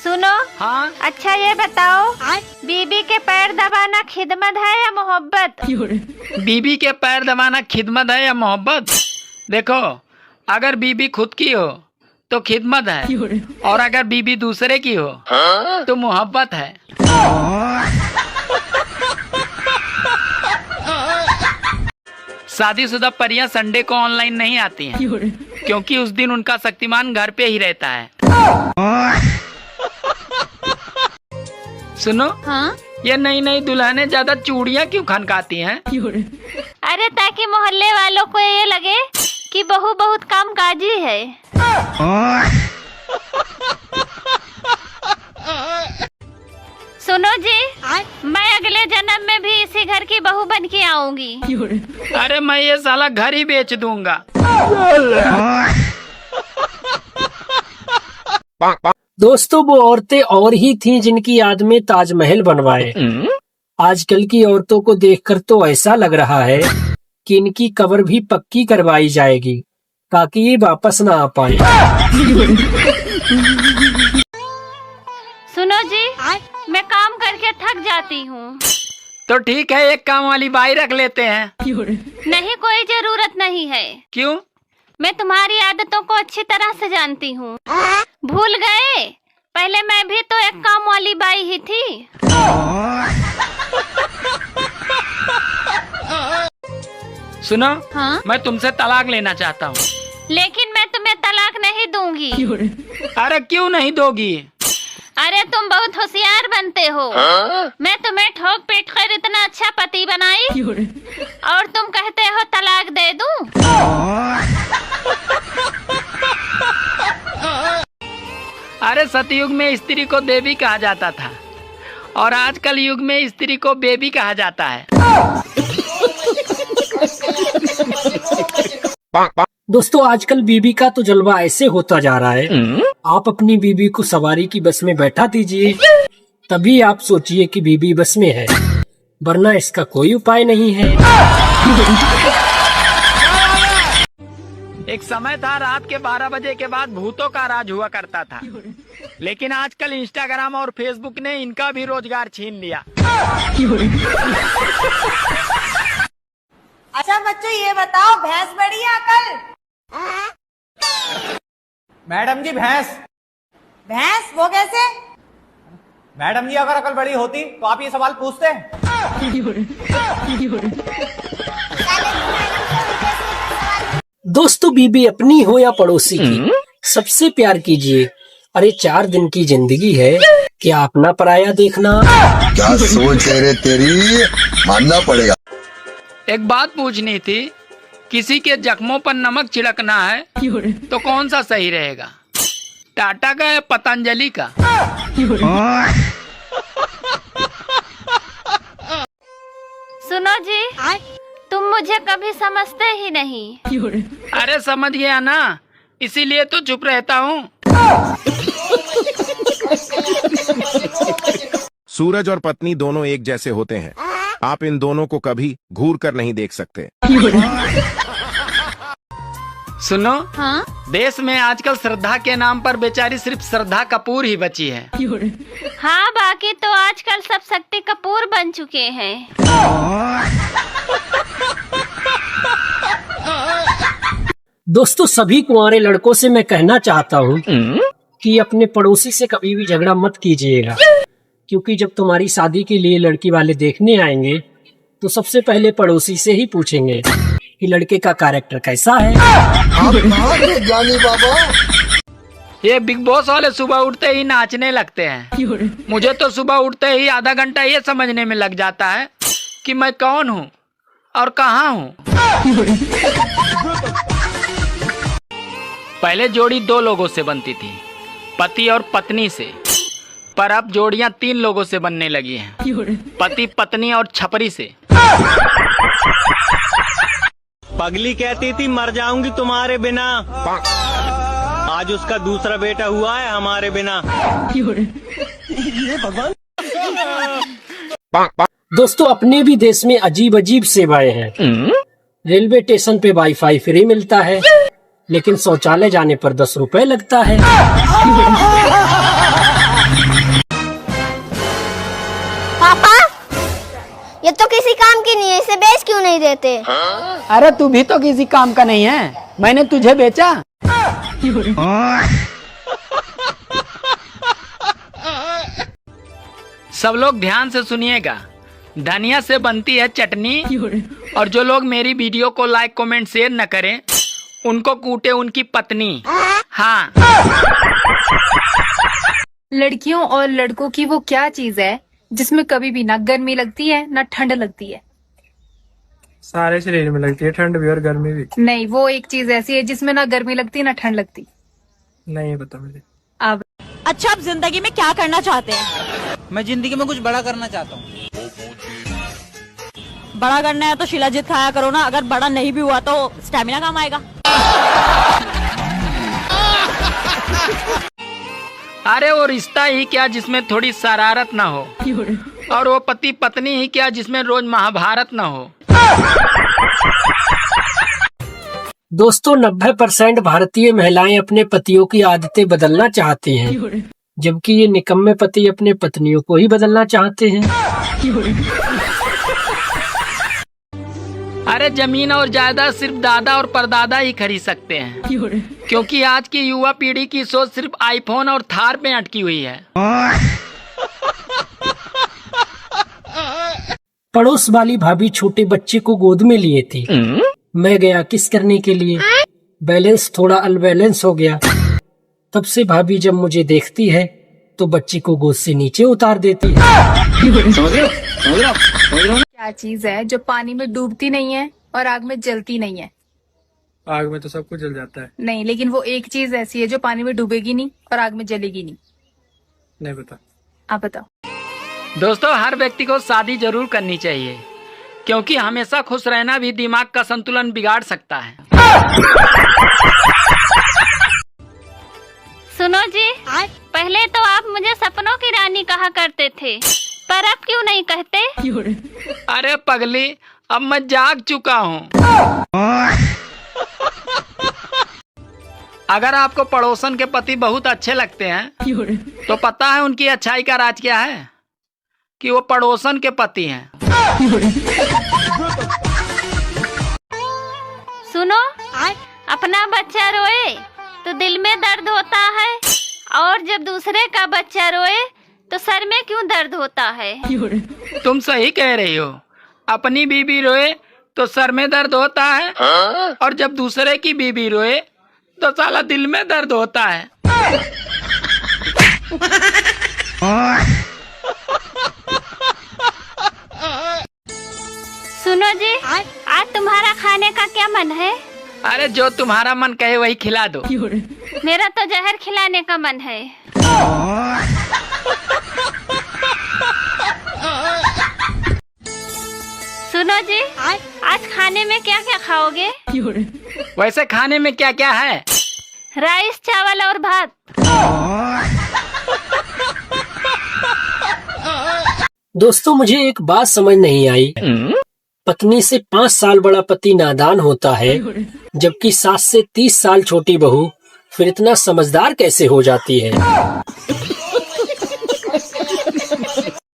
सुनो। हाँ। अच्छा ये बताओ, बीबी के पैर दबाना खिदमत है या मोहब्बत? बीबी के पैर दबाना खिदमत है या मोहब्बत? देखो, अगर बीबी खुद की हो तो खिदमत है, और अगर बीबी दूसरे की हो तो मोहब्बत है। शादीशुदा परियां संडे को ऑनलाइन नहीं आती हैं, क्योंकि उस दिन उनका शक्तिमान घर पे ही रहता है। सुनो। हाँ? ये नई नई दुल्हनें ज्यादा चूड़ियां क्यों खनकाती हैं? अरे ताकि मोहल्ले वालों को ये लगे कि बहू बहुत कामकाजी है। सुनो जी, मैं अगले जन्म में भी इसी घर की बहू बन के आऊंगी। अरे मैं ये साला घर ही बेच दूंगा। दोस्तों, वो औरतें और ही थीं जिनकी याद में ताजमहल बनवाए। आजकल की औरतों को देखकर तो ऐसा लग रहा है कि इनकी कब्र भी पक्की करवाई जाएगी ताकि ये वापस ना आ पाए। सुनो जी, मैं काम करके थक जाती हूँ। तो ठीक है, एक काम वाली बाई रख लेते हैं। नहीं, कोई जरूरत नहीं है। क्यों? मैं तुम्हारी आदतों को अच्छी तरह से जानती हूँ। भूल गए? पहले मैं भी तो एक काम वाली बाई ही थी। सुनो। हाँ? मैं तुमसे तलाक लेना चाहता हूँ। लेकिन मैं तुम्हें तलाक नहीं दूंगी। अरे क्यों नहीं दोगी? अरे तुम बहुत होशियार बनते हो। मैं तुम्हें ठोक पीट कर इतना अच्छा पति बनाई, और तुम कहते हो तलाक दे दूं? अरे सतयुग में स्त्री को देवी कहा जाता था, और आजकल युग में स्त्री को बेबी कहा जाता है। दोस्तों, आजकल बीबी का तो जलवा ऐसे होता जा रहा है। आप अपनी बीबी को सवारी की बस में बैठा दीजिए, तभी आप सोचिए कि बीबी बस में है, वरना इसका कोई उपाय नहीं है। एक समय था, रात के 12 बजे के बाद भूतों का राज हुआ करता था, लेकिन आजकल इंस्टाग्राम और फेसबुक ने इनका भी रोजगार छीन लिया। अच्छा बच्चों, ये बताओ, भैंस बड़ी है अकल? मैडम जी, भैंस। भैंस वो कैसे? मैडम जी, अगर अकल बड़ी होती तो आप ये सवाल पूछते? दोस्तों, बीबी अपनी हो या पड़ोसी की, सबसे प्यार कीजिए। अरे 4 दिन की जिंदगी है, क्या अपना पराया देखना? क्या सोच है रे तेरी, मानना पड़ेगा। एक बात पूछनी थी, किसी के जख्मों पर नमक छिड़कना है तो कौन सा सही रहेगा, टाटा का या पतंजलि का? सुनो जी, तुम मुझे कभी समझते ही नहीं। अरे समझ गया ना, इसीलिए तो चुप रहता हूँ। सूरज और पत्नी दोनों एक जैसे होते हैं, आप इन दोनों को कभी घूर कर नहीं देख सकते। सुनो। हाँ? देश में आजकल श्रद्धा के नाम पर बेचारी सिर्फ श्रद्धा कपूर ही बची है। हाँ, बाकी तो आजकल सब शक्ति कपूर बन चुके हैं। दोस्तों, सभी कुंवारे लड़कों से मैं कहना चाहता हूँ कि अपने पड़ोसी से कभी भी झगड़ा मत कीजिएगा, क्योंकि जब तुम्हारी शादी के लिए लड़की वाले देखने आएंगे तो सबसे पहले पड़ोसी से ही पूछेंगे कि लड़के का कैरेक्टर कैसा है। जानी बाबा, ये बिग बॉस वाले सुबह उठते ही नाचने लगते हैं। मुझे तो सुबह उठते ही आधा घंटा ये समझने में लग जाता है कि मैं कौन हूँ और कहाँ हूँ। पहले जोड़ी 2 लोगों से बनती थी, पति और पत्नी से, पर अब जोड़ियां 3 लोगों से बनने लगी हैं, पति पत्नी और छपरी से। पगली कहती थी मर जाऊंगी तुम्हारे बिना, आज उसका दूसरा बेटा हुआ है हमारे बिना। दोस्तों, अपने भी देश में अजीब अजीब सेवाएं हैं। रेलवे स्टेशन पे वाईफाई फ्री मिलता है, लेकिन शौचालय जाने पर 10 रुपए लगता है। नहीं देते। अरे तू भी तो किसी काम का नहीं है, मैंने तुझे बेचा। सब लोग ध्यान से सुनिएगा, धनिया से बनती है चटनी, और जो लोग मेरी वीडियो को लाइक कमेंट शेयर न करें उनको कूटे उनकी पत्नी। हाँ। लड़कियों और लड़कों की वो क्या चीज है जिसमें कभी भी ना गर्मी लगती है ना ठंड लगती है? सारे शरीर में लगती है, ठंड भी और गर्मी भी। नहीं, वो एक चीज ऐसी है जिसमें ना गर्मी लगती ना ठंड लगती। नहीं पता मुझे। अब अच्छा, आप जिंदगी में क्या करना चाहते हैं? मैं जिंदगी में कुछ बड़ा करना चाहता हूँ। बड़ा करना है तो शिलाजीत खाया करो ना, अगर बड़ा नहीं भी हुआ तो स्टेमिना काम आएगा। अरे वो रिश्ता ही क्या जिसमें थोड़ी शरारत ना हो, और वो पति पत्नी ही क्या जिसमें रोज महाभारत ना हो। दोस्तों 90% भारतीय महिलाएं अपने पतियों की आदतें बदलना चाहती हैं, जबकि ये निकम्मे पति अपने पत्नियों को ही बदलना चाहते हैं। अरे जमीन और जायदाद सिर्फ दादा और परदादा ही खरीद सकते हैं, क्योंकि आज की युवा पीढ़ी की सोच सिर्फ आईफोन और थार पे अटकी हुई है। पड़ोस वाली भाभी छोटे बच्चे को गोद में लिए थी। मैं गया किस करने के लिए, बैलेंस थोड़ा अनबैलेंस हो गया। तब से भाभी जब मुझे देखती है तो बच्ची को गोद से नीचे उतार देती है। क्या चीज है जो पानी में डूबती नहीं है और आग में जलती नहीं है? आग में तो सब कुछ जल जाता है। नहीं, लेकिन वो एक चीज ऐसी है जो पानी में डूबेगी नहीं और आग में जलेगी नहीं। नहीं पता। आप बताओ। दोस्तों हर व्यक्ति को शादी जरूर करनी चाहिए, क्योंकि हमेशा खुश रहना भी दिमाग का संतुलन बिगाड़ सकता है। सुनो जी, पहले तो आप मुझे सपनों की रानी कहा करते थे, पर अब क्यों नहीं कहते? अरे पगली, अब मैं जाग चुका हूँ। अगर आपको पड़ोसन के पति बहुत अच्छे लगते हैं तो पता है उनकी अच्छाई का राज क्या है? कि वो पड़ोसन के पति हैं। सुनो, अपना बच्चा रोए तो दिल में दर्द होता है, और जब दूसरे का बच्चा रोए तो सर में क्यों दर्द होता है? तुम सही कह रही हो, अपनी बीबी रोए तो सर में दर्द होता है, और जब दूसरे की बीबी रोए तो साला दिल में दर्द होता है। सुनो जी, आज तुम्हारा खाने का क्या मन है? अरे जो तुम्हारा मन कहे वही खिला दो। मेरा तो जहर खिलाने का मन है। सुनो जी, आज खाने में क्या क्या खाओगे? वैसे खाने में क्या क्या है? राइस, चावल और भात। दोस्तों मुझे एक बात समझ नहीं आई, पत्नी से 5 साल बड़ा पति नादान होता है, जबकि सास से 30 साल छोटी बहू फिर इतना समझदार कैसे हो जाती है?